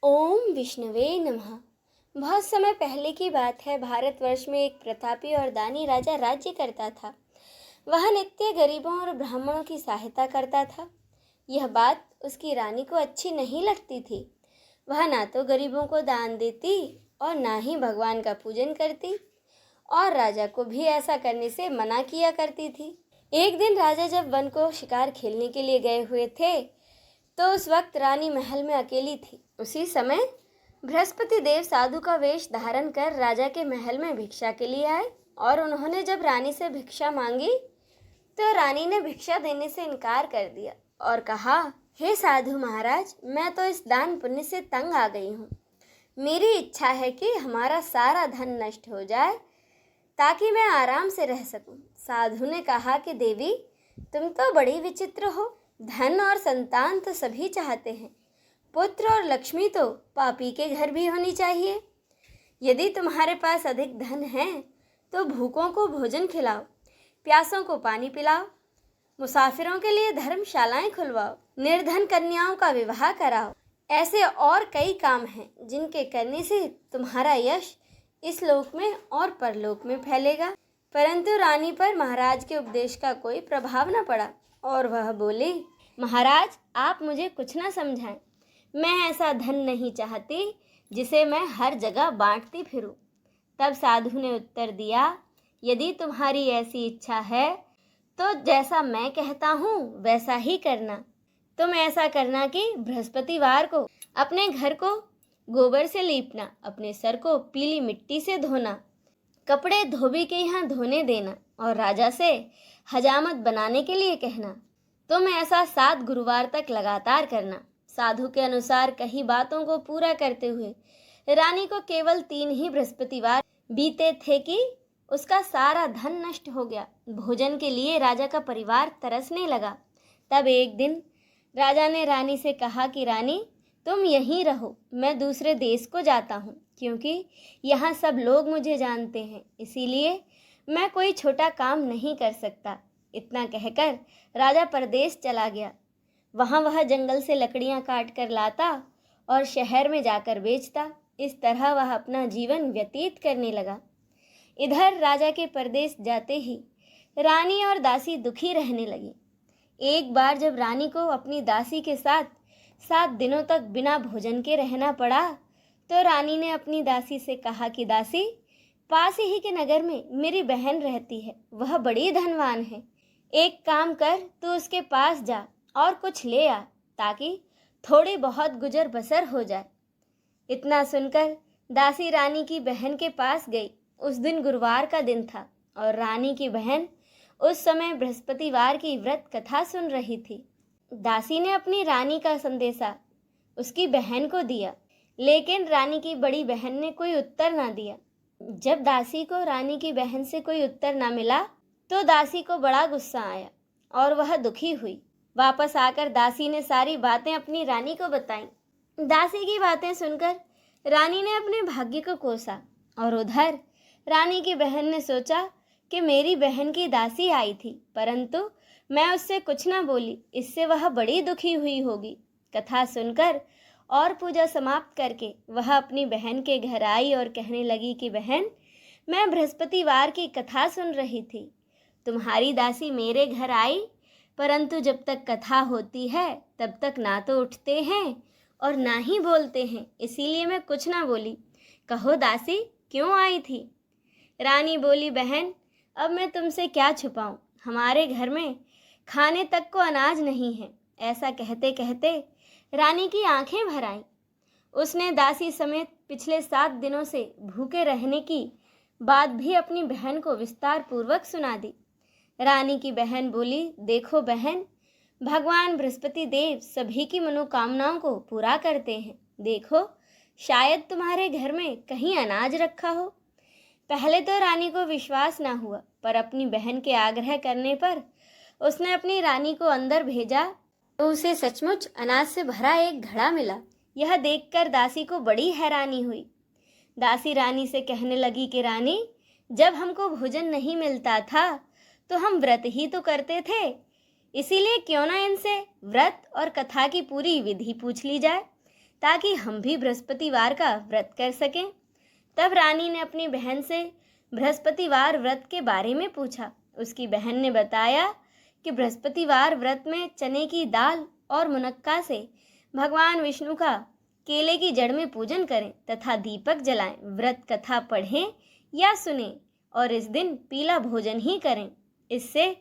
ओम विष्णुवे नमः। बहुत समय पहले की बात है। भारतवर्ष में एक प्रतापी और दानी राजा राज्य करता था। वह नित्य गरीबों और ब्राह्मणों की सहायता करता था। यह बात उसकी रानी को अच्छी नहीं लगती थी। वह ना तो गरीबों को दान देती और ना ही भगवान का पूजन करती, और राजा को भी ऐसा करने से मना किया करती थी। एक दिन राजा जब वन को शिकार खेलने के लिए गए हुए थे, तो उस वक्त रानी महल में अकेली थी। उसी समय बृहस्पति देव साधु का वेश धारण कर राजा के महल में भिक्षा के लिए आए, और उन्होंने जब रानी से भिक्षा मांगी तो रानी ने भिक्षा देने से इनकार कर दिया और कहा, हे साधु महाराज, मैं तो इस दान पुण्य से तंग आ गई हूँ। मेरी इच्छा है कि हमारा सारा धन नष्ट हो जाए ताकि मैं आराम से रह सकूं। साधु ने कहा कि देवी, तुम तो बड़ी विचित्र हो। धन और संतान तो सभी चाहते हैं, पुत्र और लक्ष्मी तो पापी के घर भी होनी चाहिए। यदि तुम्हारे पास अधिक धन है तो भूखों को भोजन खिलाओ, प्यासों को पानी पिलाओ, मुसाफिरों के लिए धर्मशालाएं खुलवाओ, निर्धन कन्याओं का विवाह कराओ। ऐसे और कई काम हैं जिनके करने से तुम्हारा यश इस लोक में और परलोक में फैलेगा। परंतु रानी पर महाराज के उपदेश का कोई प्रभाव न पड़ा और वह बोली, महाराज, आप मुझे कुछ न समझाएं। मैं ऐसा धन नहीं चाहती जिसे मैं हर जगह बांटती फिरूं। तब साधु ने उत्तर दिया, यदि तुम्हारी ऐसी इच्छा है तो जैसा मैं कहता हूँ वैसा ही करना। तुम ऐसा करना कि बृहस्पतिवार को अपने घर को गोबर से लीपना, अपने सर को पीली मिट्टी से धोना, कपड़े धोबी के यहाँ धोने देना और राजा से हजामत बनाने के लिए कहना। तुम ऐसा 7 गुरुवार तक लगातार करना। साधु के अनुसार कई बातों को पूरा करते हुए रानी को केवल 3 ही बृहस्पतिवार बीते थे कि उसका सारा धन नष्ट हो गया। भोजन के लिए राजा का परिवार तरसने लगा। तब एक दिन राजा ने रानी से कहा कि रानी, तुम यहीं रहो, मैं दूसरे देश को जाता हूँ, क्योंकि यहाँ सब लोग मुझे जानते हैं, इसीलिए मैं कोई छोटा काम नहीं कर सकता। इतना कहकर राजा परदेश चला गया। वहाँ वह जंगल से लकड़ियाँ काट कर लाता और शहर में जाकर बेचता। इस तरह वह अपना जीवन व्यतीत करने लगा। इधर राजा के परदेश जाते ही रानी और दासी दुखी रहने लगी। एक बार जब रानी को अपनी दासी के साथ 7 दिनों तक बिना भोजन के रहना पड़ा, तो रानी ने अपनी दासी से कहा कि दासी, पास ही के नगर में मेरी बहन रहती है, वह बड़ी धनवान है। एक काम कर, तू उसके पास जा और कुछ ले आ, ताकि थोड़ी बहुत गुजर बसर हो जाए। इतना सुनकर दासी रानी की बहन के पास गई। उस दिन गुरुवार का दिन था और रानी की बहन उस समय बृहस्पतिवार की व्रत कथा सुन रही थी। दासी ने अपनी रानी का संदेशा उसकी बहन को दिया, लेकिन रानी की बड़ी बहन ने कोई उत्तर ना दिया। जब दासी को रानी की बहन से कोई उत्तर ना मिला तो दासी को बड़ा गुस्सा आया और वह दुखी हुई। वापस आकर दासी ने सारी बातें अपनी रानी को बताईं। दासी की बातें सुनकर रानी ने अपने भाग्य को कोसा, और उधर रानी की बहन ने सोचा कि मेरी बहन की दासी आई थी, परंतु मैं उससे कुछ ना बोली, इससे वह बड़ी दुखी हुई होगी। कथा सुनकर और पूजा समाप्त करके वह अपनी बहन के घर आई और कहने लगी कि बहन, मैं बृहस्पतिवार की कथा सुन रही थी। तुम्हारी दासी मेरे घर आई, परंतु जब तक कथा होती है तब तक ना तो उठते हैं और ना ही बोलते हैं, इसीलिए मैं कुछ ना बोली। कहो दासी, क्यों आई थी? रानी बोली, बहन, अब मैं तुमसे क्या छुपाऊं, हमारे घर में खाने तक को अनाज नहीं है। ऐसा कहते कहते रानी की आंखें भर आईं। उसने दासी समेत पिछले 7 दिनों से भूखे रहने की बात भी अपनी बहन को विस्तार पूर्वक सुना दी। रानी की बहन बोली, देखो बहन, भगवान बृहस्पति देव सभी की मनोकामनाओं को पूरा करते हैं। देखो, शायद तुम्हारे घर में कहीं अनाज रखा हो। पहले तो रानी को विश्वास ना हुआ, पर अपनी बहन के आग्रह करने पर उसने अपनी रानी को अंदर भेजा तो उसे सचमुच अनाज से भरा एक घड़ा मिला। यह देखकर दासी को बड़ी हैरानी हुई। दासी रानी से कहने लगी कि रानी, जब हमको भोजन नहीं मिलता था तो हम व्रत ही तो करते थे, इसीलिए क्यों ना इनसे व्रत और कथा की पूरी विधि पूछ ली जाए। ताकि हम भी बृहस्पतिवार का व्रत कर सकें। तब रानी ने अपनी बहन से बृहस्पतिवार व्रत के बारे में पूछा। उसकी बहन ने बताया कि बृहस्पतिवार व्रत में चने की दाल और मुनक्का से भगवान विष्णु का केले की जड़ में पूजन करें तथा दीपक जलाएं, व्रत कथा पढ़ें या सुनें और इस दिन पीला भोजन ही करें। इससे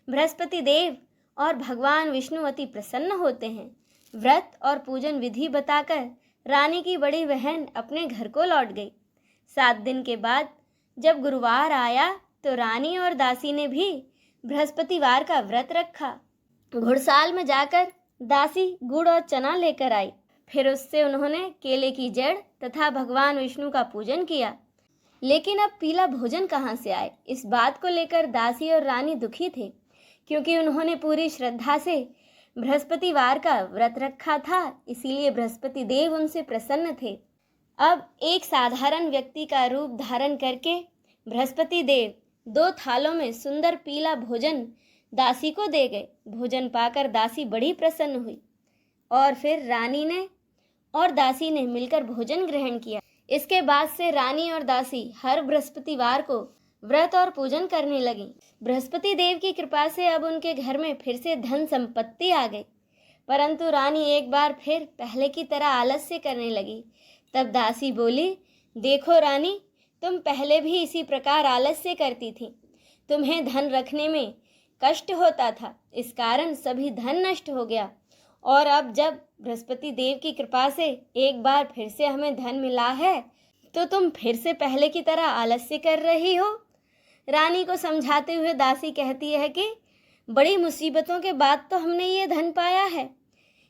बृहस्पति देव और भगवान विष्णु अति प्रसन्न होते हैं। व्रत और पूजन विधि बताकर रानी की बड़ी बहन अपने घर को लौट गई। 7 दिन के बाद जब गुरुवार आया तो रानी और दासी ने भी बृहस्पतिवार का व्रत रखा। घुड़साल में जाकर दासी गुड़ और चना लेकर आई। फिर उससे उन्होंने केले की जड़ तथा भगवान विष्णु का पूजन किया। लेकिन अब पीला भोजन कहाँ से आए, इस बात को लेकर दासी और रानी दुखी थे, क्योंकि उन्होंने पूरी श्रद्धा से बृहस्पतिवार का व्रत रखा था। इसीलिए बृहस्पति देव उनसे प्रसन्न थे। अब एक साधारण व्यक्ति का रूप धारण करके बृहस्पति देव 2 थालों में सुंदर पीला भोजन दासी को दे गए। भोजन पाकर दासी बड़ी प्रसन्न हुई और फिर रानी ने और दासी ने मिलकर भोजन ग्रहण किया। इसके बाद से रानी और दासी हर बृहस्पतिवार को व्रत और पूजन करने लगी। बृहस्पति देव की कृपा से अब उनके घर में फिर से धन संपत्ति आ गई। परंतु रानी एक बार फिर पहले की तरह आलस्य करने लगी। तब दासी बोली, देखो रानी, तुम पहले भी इसी प्रकार आलस्य करती थी। तुम्हें धन रखने में कष्ट होता था, इस कारण सभी धन नष्ट हो गया। और अब जब बृहस्पति देव की कृपा से एक बार फिर से हमें धन मिला है तो तुम फिर से पहले की तरह आलस्य कर रही हो। रानी को समझाते हुए दासी कहती है कि बड़ी मुसीबतों के बाद तो हमने ये धन पाया है,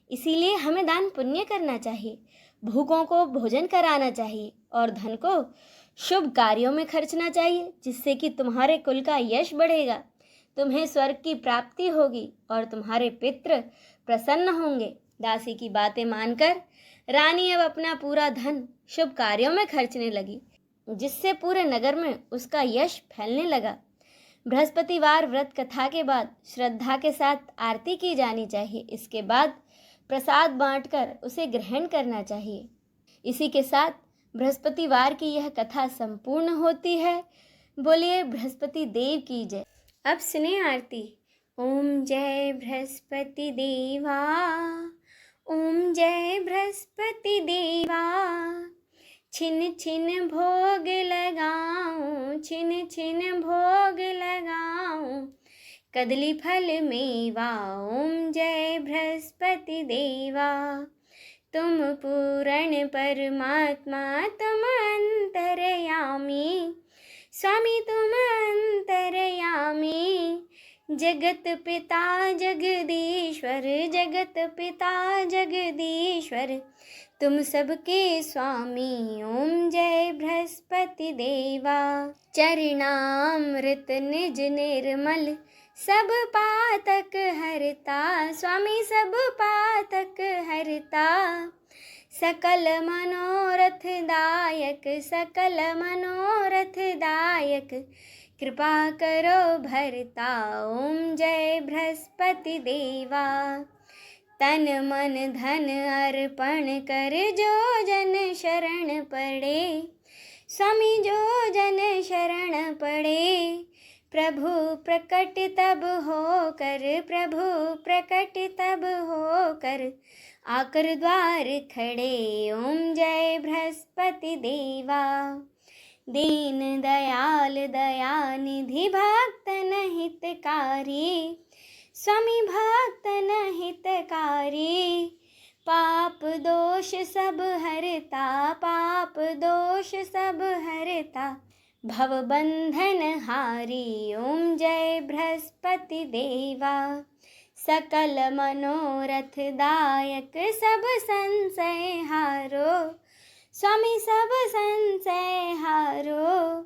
इसीलिए हमें दान पुण्य करना चाहिए, भूखों को भोजन कराना चाहिए और धन को शुभ कार्यों में खर्चना चाहिए, जिससे कि तुम्हारे कुल का यश बढ़ेगा, तुम्हें स्वर्ग की प्राप्ति होगी और तुम्हारे पितृ प्रसन्न होंगे। दासी की बातें मानकर रानी अब अपना पूरा धन शुभ कार्यों में खर्चने लगी, जिससे पूरे नगर में उसका यश फैलने लगा। बृहस्पतिवार व्रत कथा के बाद श्रद्धा के साथ आरती की जानी चाहिए। इसके बाद प्रसाद बांटकर उसे ग्रहण करना चाहिए। इसी के साथ बृहस्पतिवार की यह कथा संपूर्ण होती है। बोलिए बृहस्पति देव की जय। अब सुने आरती। ओम जय बृहस्पति देवा, ओम जय बृहस्पति देवा, छिन छिन भोग लगाऊं, छिन छिन भोग लगाऊं, कदली फल मेवा। ओम जय बृहस्पति देवा, तुम पूर्ण परमात्मा, तुम अंतर्यामी, स्वामी तुम अंतर्यामी, जगत पिता जगदीश्वर, जगत पिता जगदीश्वर, तुम सबके स्वामी। ओम जय बृहस्पति देवा, चरणामृत निज निर्मल, सब पातक हरता, स्वामी सब पातक हरता, सकल मनोरथ दायक, सकल मनोरथ दायक, कृपा करो भरता। ओम जय बृहस्पति देवा, तन मन धन अर्पण कर जो जन शरण पड़े, स्वामी जो जन शरण पड़े, प्रभु प्रकट तब हो कर, प्रभु प्रकट तब हो कर, आकर द्वार खड़े। ओम जय बृहस्पति देवा, दीन दयाल दयानिधि, भक्तन हितकारी, स्वामी भक्तन हितकारी, पाप दोष सब हरता, पाप दोष सब हरता, भव बंधन हारी। ओम जय बृहस्पति देवा, सकल मनोरथ दायक, सब संशय हारो, स्वामी सब संशय हारो,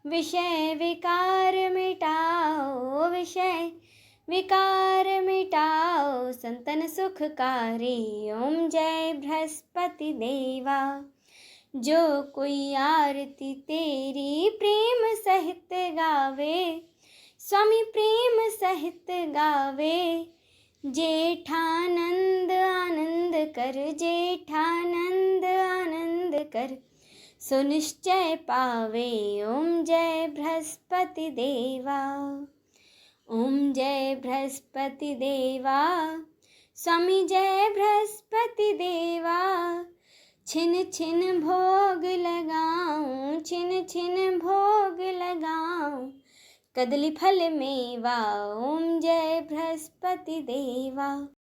विषय विकार मिटाओ, विषय विकार मिटाओ, संतन सुखकारी। ओम जय बृहस्पति देवा, जो कोई आरती तेरी प्रेम सहित गावे, स्वामी प्रेम सहित गावे, जेठानंद आनंद कर, जेठानंद आनंद कर, सुनिश्चय पावे ओम जय बृहस्पति देवा। ओम जय बृहस्पति देवा, स्वामी जय बृहस्पति देवा। छिन छिन भोग लगाऊं, छिन छिन भोग लगाऊं, कदली फल मेवा। ओम जय बृहस्पति देवा।